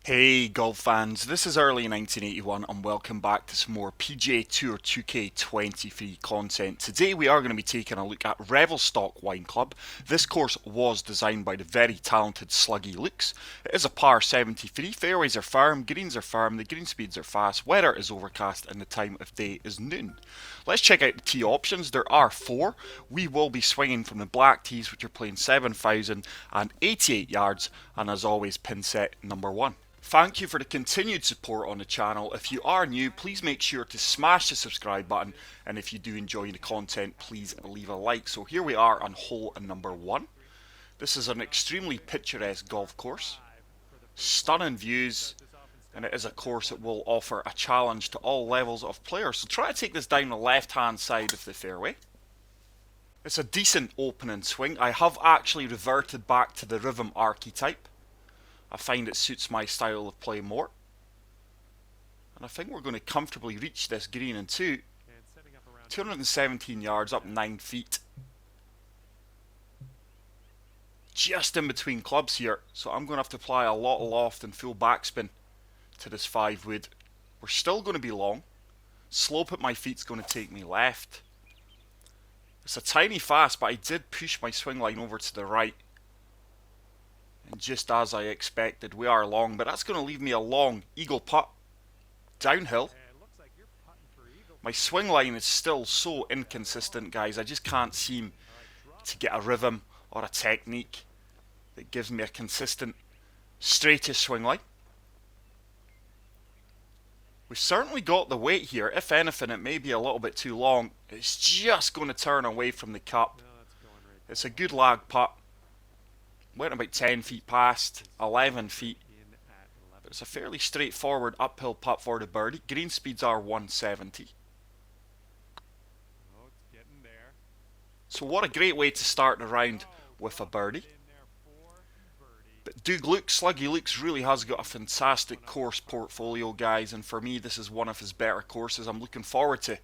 Hey golf fans, this is early 1981 and welcome back to some more PGA Tour 2K23 content. Today we are going to be taking a look at Revelstoke Wine Club. This course was designed by the very talented Sluggy Lukes. It is a par 73, fairways are firm, greens are firm, the green speeds are fast, weather is overcast and the time of day is noon. Let's check out the tee options. There are four. We will be swinging from the black tees which are playing 7,088 yards, and as always pin set number one. Thank you for the continued support on the channel. If you are new, please make sure to smash the subscribe button, and if you do enjoy the content, please leave a like. So here we are on hole number one. This is an extremely picturesque golf course. Stunning views, and it is a course that will offer a challenge to all levels of players. So try to take this down the left hand side of the fairway. It's a decent opening swing. I have actually reverted back to the rhythm archetype. I find it suits my style of play more. And I think we're going to comfortably reach this green in two. 217 yards, up 9 feet. Just in between clubs here, so I'm going to have to apply a lot of loft and full backspin to this 5 wood. We're still going to be long. Slope at my feet's going to take me left. It's a tiny fast, but I did push my swing line over to the right. And just as I expected, we are long, but that's going to leave me a long eagle putt downhill. My swing line is still so inconsistent, guys. I just can't seem to get a rhythm or a technique that gives me a consistent, straightest swing line. We've certainly got the weight here. If anything, it may be a little bit too long. It's just going to turn away from the cup. It's a good lag putt. Went about 10 feet past, 11 feet. But it's a fairly straightforward uphill putt for the birdie. Green speeds are 170. So what a great way to start the round with a birdie. But Sluggy Lukes really has got a fantastic course portfolio, guys, and for me this is one of his better courses. I'm looking forward to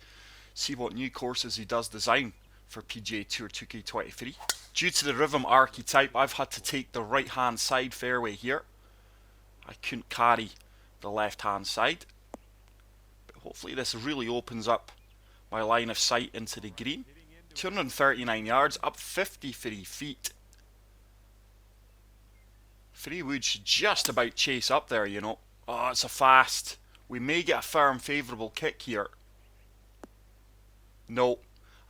see what new courses he does design for PGA Tour 2K23. Due to the rhythm archetype, I've had to take the right hand side fairway here. I couldn't carry the left hand side. But hopefully this really opens up my line of sight into the green. 239 yards, up 53 feet. 3 wood should just about chase up there, you know. Oh, it's a fast. We may get a firm favourable kick here. No.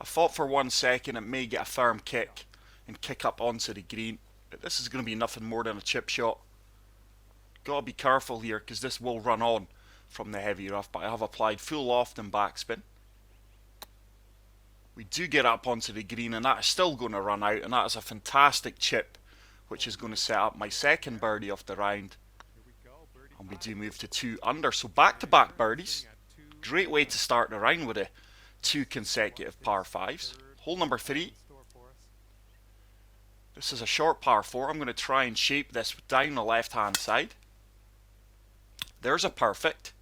I thought for 1 second it may get a firm kick and kick up onto the green. But this is going to be nothing more than a chip shot. Gotta be careful here because this will run on from the heavy rough. But I have applied full loft and backspin. We do get up onto the green and that is still going to run out. And that is a fantastic chip, which is going to set up my second birdie of the round. And we do move to 2 under. So back-to-back birdies. Great way to start the round with 2 consecutive par 5s. Hole number 3. This is a short par 4. I'm going to try and shape this down the left-hand side. There's a perfect.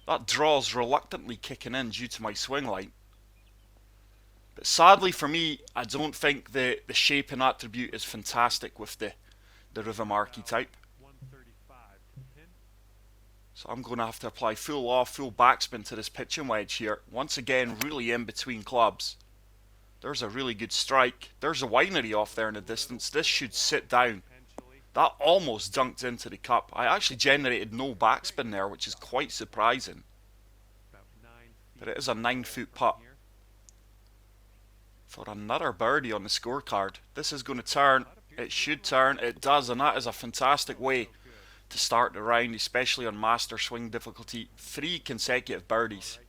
That draw's reluctantly kicking in due to my swing line. But sadly for me, I don't think the shaping attribute is fantastic with the rhythm archetype. So I'm going to have to apply full off, full backspin to this pitching wedge here. Once again, really in between clubs. There's a really good strike. There's a winery off there in the distance. This should sit down. That almost dunked into the cup. I actually generated no backspin there, which is quite surprising. But it is a 9-foot putt for another birdie on the scorecard. This is going to turn. It should turn. It does, and that is a fantastic way to start the round, especially on master swing difficulty. 3 consecutive birdies.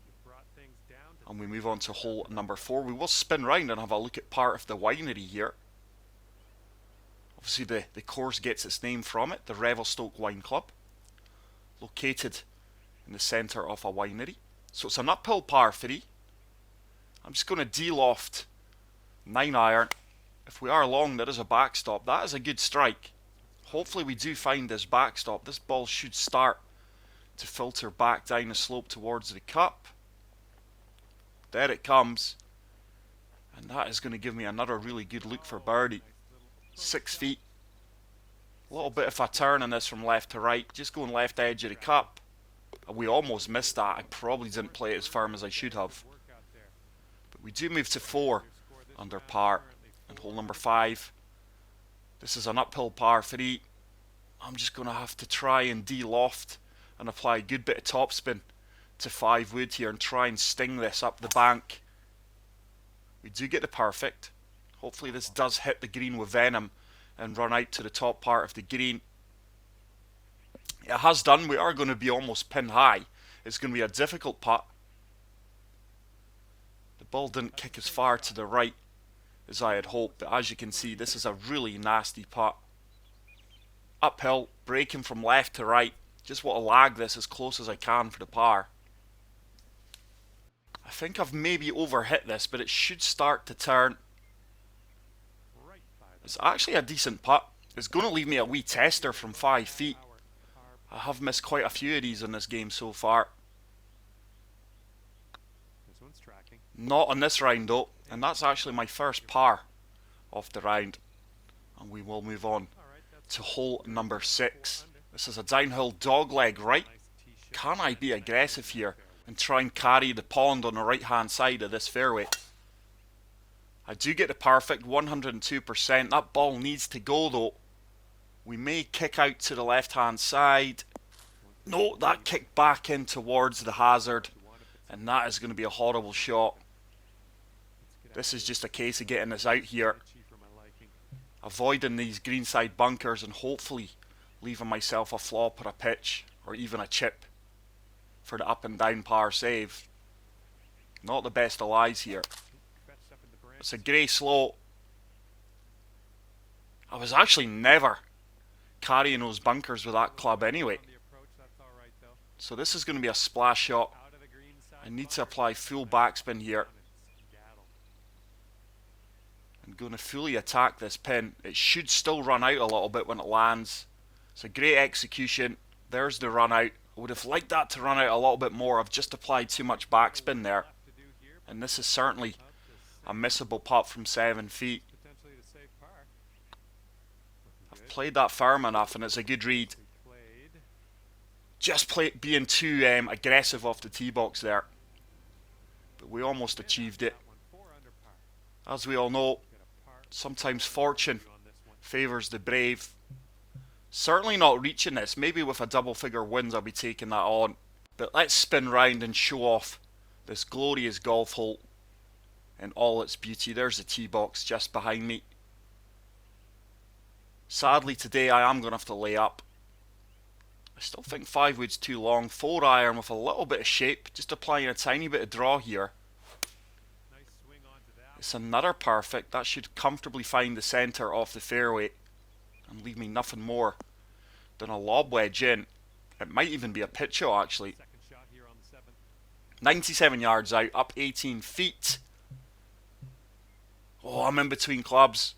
And we move on to hole number 4. We will spin round and have a look at part of the winery here. Obviously the course gets its name from it, the Revelstoke Wine Club. Located in the centre of a winery. So it's an uphill par 3. I'm just going to de-loft 9 iron. If we are long, there is a backstop. That is a good strike. Hopefully we do find this backstop. This ball should start to filter back down the slope towards the cup. There it comes. And that is going to give me another really good look for birdie. 6 feet. A little bit of a turn on this from left to right. Just going left edge of the cup. We almost missed that. I probably didn't play it as firm as I should have. But we do move to 4 under par and hole number 5. This is an uphill par 3. I'm just going to have to try and de-loft and apply a good bit of topspin to 5 wood here and try and sting this up the bank. We do get the perfect. Hopefully this does hit the green with venom and run out to the top part of the green. It has done. We are going to be almost pin high. It's going to be a difficult putt. The ball didn't kick as far to the right as I had hoped, but as you can see, this is a really nasty putt. Uphill, breaking from left to right. Just want to lag this as close as I can for the par. I think I've maybe overhit this, but it should start to turn. It's actually a decent putt. It's going to leave me a wee tester from 5 feet. I have missed quite a few of these in this game so far. Not on this round though, and that's actually my first par of the round. And we will move on to hole number 6. This is a downhill dogleg right. Can I be aggressive here and try and carry the pond on the right hand side of this fairway? I do get the perfect 102%. That ball needs to go though. We may kick out to the left hand side. No, that kicked back in towards the hazard, and that is going to be a horrible shot. This is just a case of getting this out here, avoiding these greenside bunkers and hopefully leaving myself a flop or a pitch or even a chip for the up and down par save. Not the best of lies here. It's a grey slow. I was actually never carrying those bunkers with that club anyway. So this is going to be a splash shot. I need to apply full backspin here. I'm going to fully attack this pin. It should still run out a little bit when it lands. It's a great execution. There's the run out. I would have liked that to run out a little bit more. I've just applied too much backspin there. And this is certainly a missable putt from 7 feet. I've played that firm enough and it's a good read. Just being too aggressive off the tee box there. But we almost achieved it. As we all know, sometimes fortune favours the brave. Certainly not reaching this. Maybe with a double figure wins I'll be taking that on. But let's spin round and show off this glorious golf hole in all its beauty. There's the tee box just behind me. Sadly today I am going to have to lay up. I still think 5 wood's too long. 4 iron with a little bit of shape. Just applying a tiny bit of draw here. It's another perfect. That should comfortably find the centre of the fairway and leave me nothing more than a lob wedge in. It might even be a pitch shot actually. 97 yards out, up 18 feet. Oh, I'm in between clubs.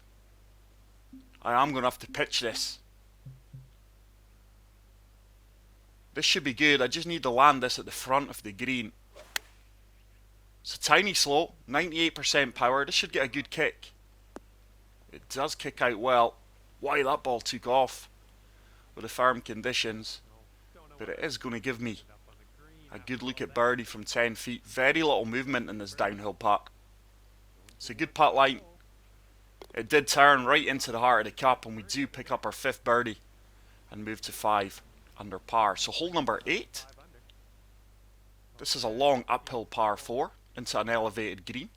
I am going to have to pitch this. This should be good. I just need to land this at the front of the green. It's a tiny slow, 98% power. This should get a good kick. It does kick out well. Wow, that ball took off with the firm conditions. But it is going to give me a good look at birdie from 10 feet. Very little movement in this downhill putt. It's a good putt line. It did turn right into the heart of the cup and we do pick up our 5th birdie and move to 5 under par. So hole number 8. This is a long uphill par 4 into an elevated green.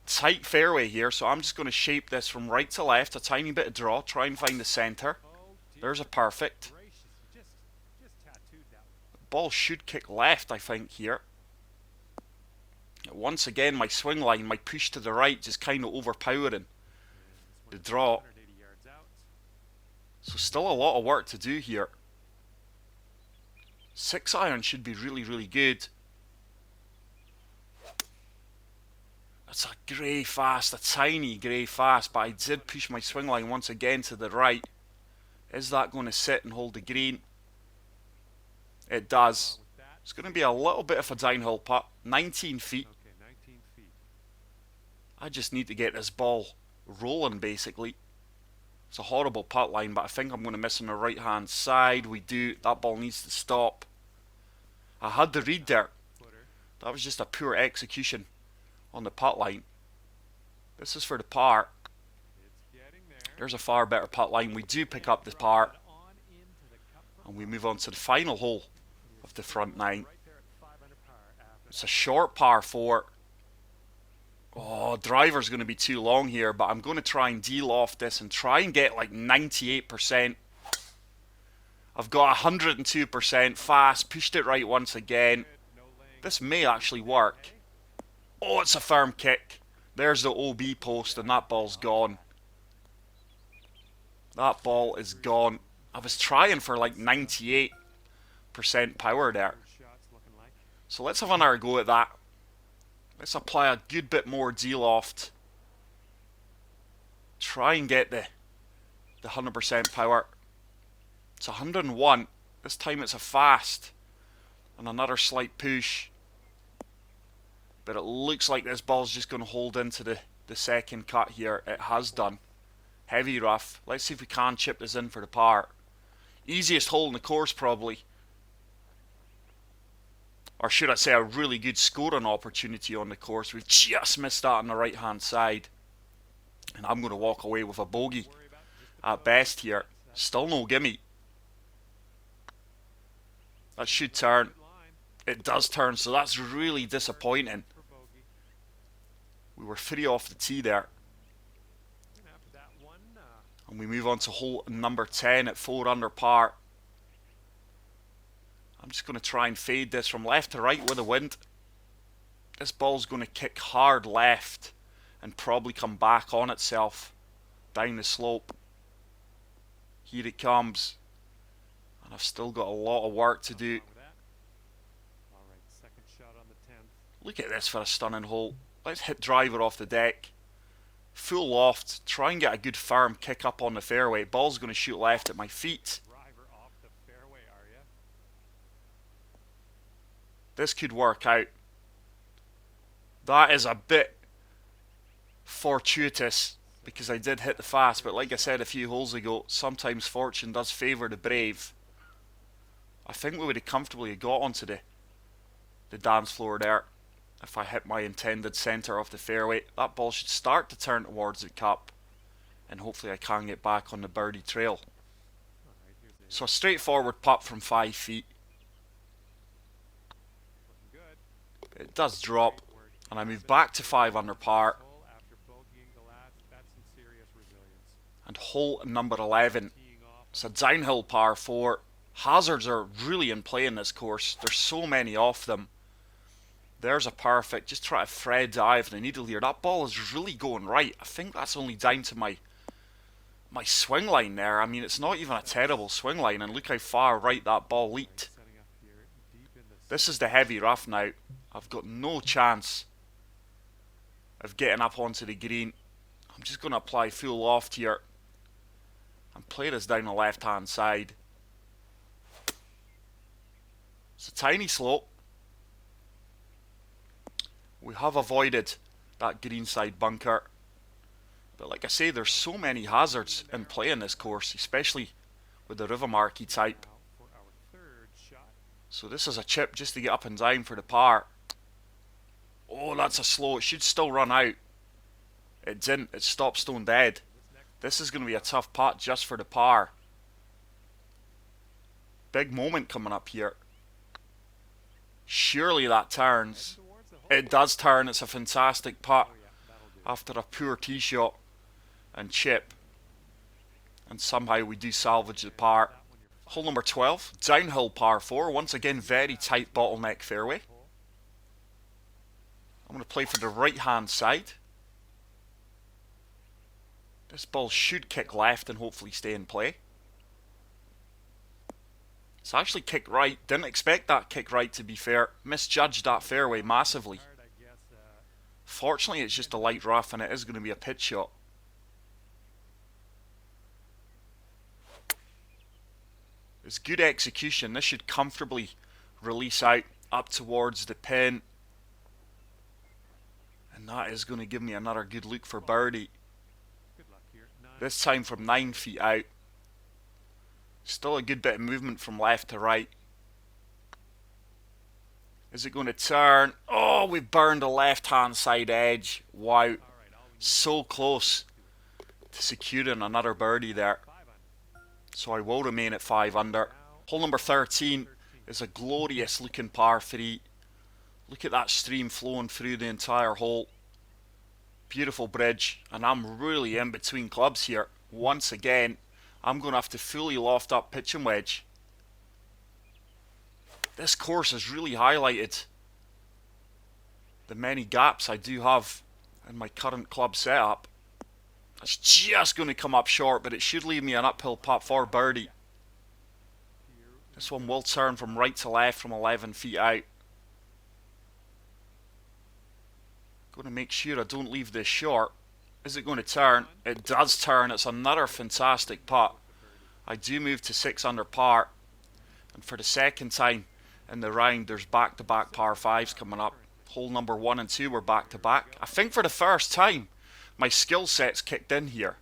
Tight fairway here, so I'm just going to shape this from right to left. A tiny bit of draw, try and find the centre. There's a perfect. The ball should kick left, I think, here. Once again, my swing line, my push to the right, just kind of overpowering the draw. So still a lot of work to do here. 6 iron should be really, really good. That's a grey fast, a tiny grey fast, but I did push my swing line once again to the right. Is that going to sit and hold the green? It does. It's going to be a little bit of a downhill putt, 19 feet. I just need to get this ball rolling basically. It's a horrible putt line, but I think I'm going to miss on the right hand side. We do. That ball needs to stop. I had the read there. That was just a poor execution on the putt line. This is for the par. There's a far better putt line. We do pick up the par. And we move on to the final hole of the front nine. It's a short par 4. Oh, driver's going to be too long here, but I'm going to try and de-loft this and try and get like 98%. I've got 102% fast, pushed it right once again. This may actually work. Oh, it's a firm kick. There's the OB post and that ball's gone. That ball is gone. I was trying for like 98% power there. So let's have another go at that. Let's apply a good bit more de-loft. Try and get the 100% power. It's 101. This time it's a fast. And another slight push. But it looks like this ball's just going to hold into the second cut here. It has done. Heavy rough. Let's see if we can chip this in for the par. Easiest hole in the course probably. Or should I say a really good scoring opportunity on the course. We've just missed that on the right hand side. And I'm going to walk away with a bogey at best here. Still no gimme. That should turn. It does turn, so that's really disappointing. We were 3 off the tee there. And we move on to hole number 10 at 4 under par. I'm just going to try and fade this from left to right with the wind. This ball's going to kick hard left and probably come back on itself down the slope. Here it comes. And I've still got a lot of work to do. Look at this for a stunning hole. Let's hit driver off the deck. Full loft. Try and get a good firm kick up on the fairway. Ball's going to shoot left at my feet. This could work out. That is a bit fortuitous because I did hit the fast, but like I said a few holes ago, sometimes fortune does favour the brave. I think we would have comfortably got onto the dance floor there if I hit my intended centre of the fairway. That ball should start to turn towards the cup and hopefully I can get back on the birdie trail. So a straightforward putt from 5 feet. It does drop, and I move back to 5 under par. And hole number 11. It's a downhill par 4. Hazards are really in play in this course. There's so many of them. There's a perfect. Just try to thread dive the needle here. That ball is really going right. I think that's only down to my swing line there. I mean, it's not even a terrible swing line, and look how far right that ball leaped. This is the heavy rough now. I've got no chance of getting up onto the green. I'm just going to apply full loft here and play this down the left hand side. It's a tiny slope. We have avoided that greenside bunker. But like I say, there's so many hazards in play in this course, especially with the river marquee type. So this is a chip just to get up and down for the par. Oh, that's a slow. It should still run out. It didn't. It stopped stone dead. This is going to be a tough putt just for the par. Big moment coming up here. Surely that turns. It does turn. It's a fantastic putt after a poor tee shot and chip. And somehow we do salvage the par. Hole number 12, downhill par 4. Once again, very tight bottleneck fairway. I'm going to play for the right hand side. This ball should kick left and hopefully stay in play. It's actually kicked right. Didn't expect that kick right, to be fair. Misjudged that fairway massively. Fortunately, it's just a light rough and it is going to be a pitch shot. It's good execution. This should comfortably release out up towards the pin. And that is going to give me another good look for birdie. This time from 9 feet out. Still a good bit of movement from left to right. Is it going to turn? Oh, we burned the left-hand side edge. Wow. So close to securing another birdie there. So I will remain at 5 under. Hole number 13 is a glorious looking par 3. Look at that stream flowing through the entire hole. Beautiful bridge. And I'm really in between clubs here. Once again, I'm going to have to fully loft up pitch and wedge. This course has really highlighted the many gaps I do have in my current club setup. It's just going to come up short, but it should leave me an uphill putt for birdie. This one will turn from right to left from 11 feet out. Going to make sure I don't leave this short. Is it going to turn? It does turn. It's another fantastic putt. I do move to 6 under par. And for the second time in the round, there's back-to-back par 5s coming up. Hole number 1 and 2 were back-to-back. I think for the first time, my skill set's kicked in here.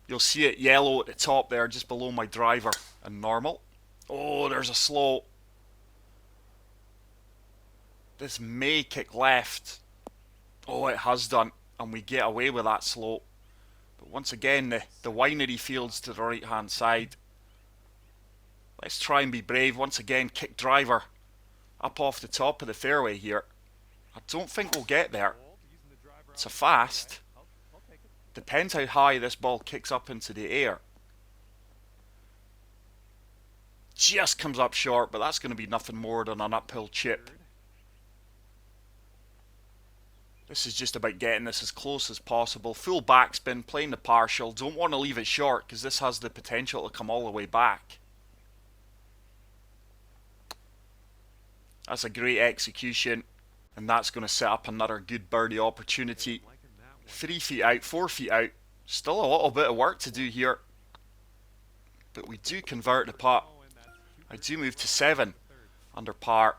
You'll see it yellow at the top there, just below my driver and normal. Oh, there's a slow. This may kick left. Oh, it has done. And we get away with that slow. But once again, the winery fields to the right-hand side. Let's try and be brave. Once again, kick driver up off the top of the fairway here. I don't think we'll get there. It's a fast. Depends how high this ball kicks up into the air. Just comes up short, but that's going to be nothing more than an uphill chip. This is just about getting this as close as possible. Full backspin, playing the partial. Don't want to leave it short because this has the potential to come all the way back. That's a great execution. And that's going to set up another good birdie opportunity. 3 feet out, 4 feet out. Still a little bit of work to do here. But we do convert the putt. I do move to 7 under par.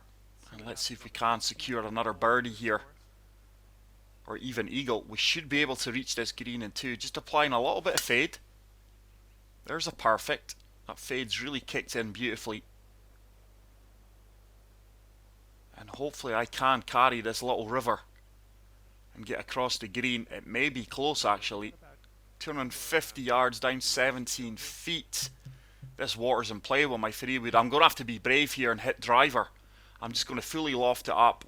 And let's see if we can secure another birdie here. Or even eagle. We should be able to reach this green in 2. Just applying a little bit of fade. There's a perfect. That fade's really kicked in beautifully. And hopefully I can carry this little river and get across the green. It may be close actually. 250 yards down, 17 feet. This water's in play with my 3-wood. I'm going to have to be brave here and hit driver. I'm just going to fully loft it up.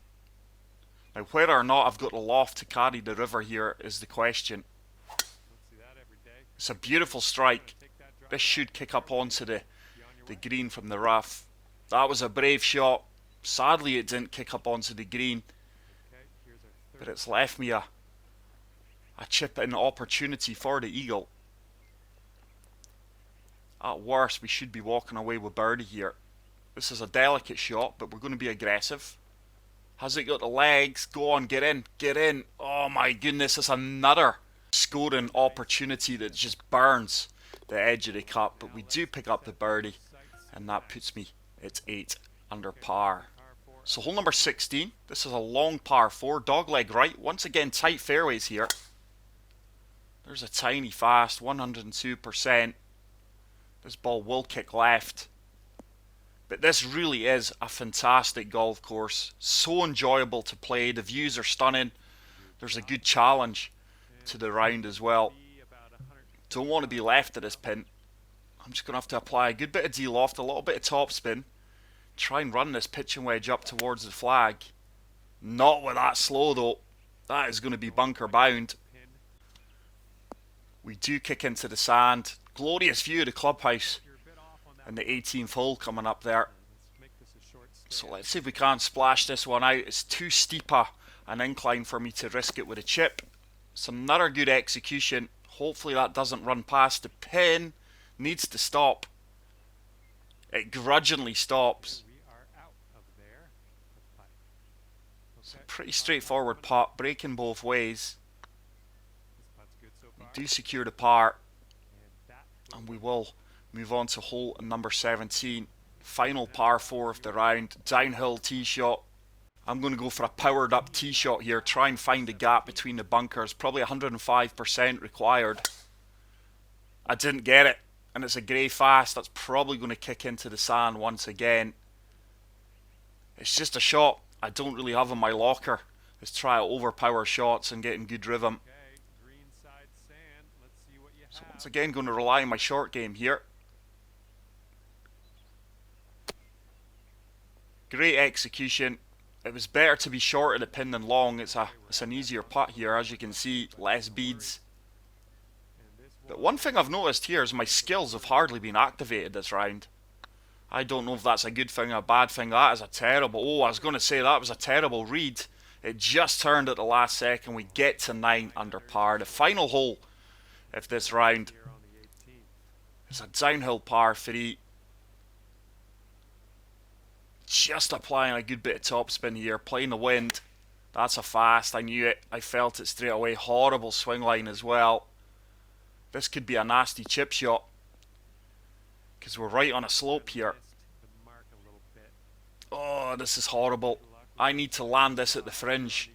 Now whether or not I've got the loft to carry the river here is the question. It's a beautiful strike. This should kick up onto the green from the rough. That was a brave shot. Sadly it didn't kick up onto the green. But it's left me a chip-in opportunity for the eagle. At worst we should be walking away with birdie here. This is a delicate shot, but we're going to be aggressive. Has it got the legs? Go on, get in, get in. Oh my goodness, it's another scoring opportunity that just burns the edge of the cup. But we do pick up the birdie, and that puts me at 8 under par. So hole number 16, this is a long par 4, dogleg right. Once again, tight fairways here. There's a tiny fast, 102%. This ball will kick left. But this really is a fantastic golf course. So enjoyable to play. The views are stunning. There's a good challenge to the round as well. Don't want to be left at this pin. I'm just going to have to apply a good bit of D-loft, a little bit of topspin. Try and run this pitch and wedge up towards the flag. Not with that slow though. That is going to be bunker bound. We do kick into the sand. Glorious view of the clubhouse. And the 18th hole coming up there. So let's see if we can splash this one out. It's too steep an incline for me to risk it with a chip. It's another good execution. Hopefully that doesn't run past the pin. Needs to stop. It grudgingly stops. It's a pretty straightforward putt, breaking both ways. We do secure the par, and we will move on to hole number 17. Final par 4 of the round. Downhill tee shot. I'm going to go for a powered up tee shot here. Try and find the gap between the bunkers. Probably 105% required. I didn't get it, and it's a grey fast. That's probably going to kick into the sand once again. It's just a shot I don't really have in my locker. Let's try to overpower shots and get in good rhythm. So once again, going to rely on my short game here. Great execution. It was better to be short of the pin than long. It's an easier putt here, as you can see, less beads. But one thing I've noticed here is my skills have hardly been activated this round. I don't know if that's a good thing or a bad thing. That is a terrible... Oh, I was going to say that was a terrible read. It just turned at the last second. We get to 9 under par. The final hole of this round is a downhill par 3. Just applying a good bit of topspin here. Playing the wind. That's a fast. I knew it. I felt it straight away. Horrible swing line as well. This could be a nasty chip shot, because we're right on a slope here. Oh, this is horrible. I need to land this at the fringe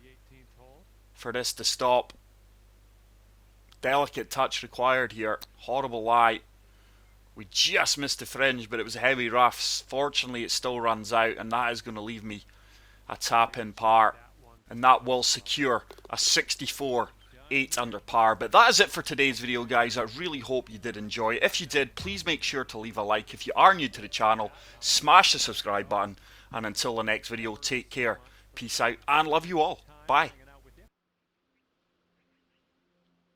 for this to stop. Delicate touch required here. Horrible lie. We just missed the fringe, but it was heavy roughs. Fortunately, it still runs out, and that is going to leave me a tap-in par. And that will secure a 64 8 under par. But that is it for today's video, guys. I really hope you did enjoy. If you did, please make sure to leave a like. If you are new to the channel, smash the subscribe button. And until the next video, take care, peace out, and love you all. Bye.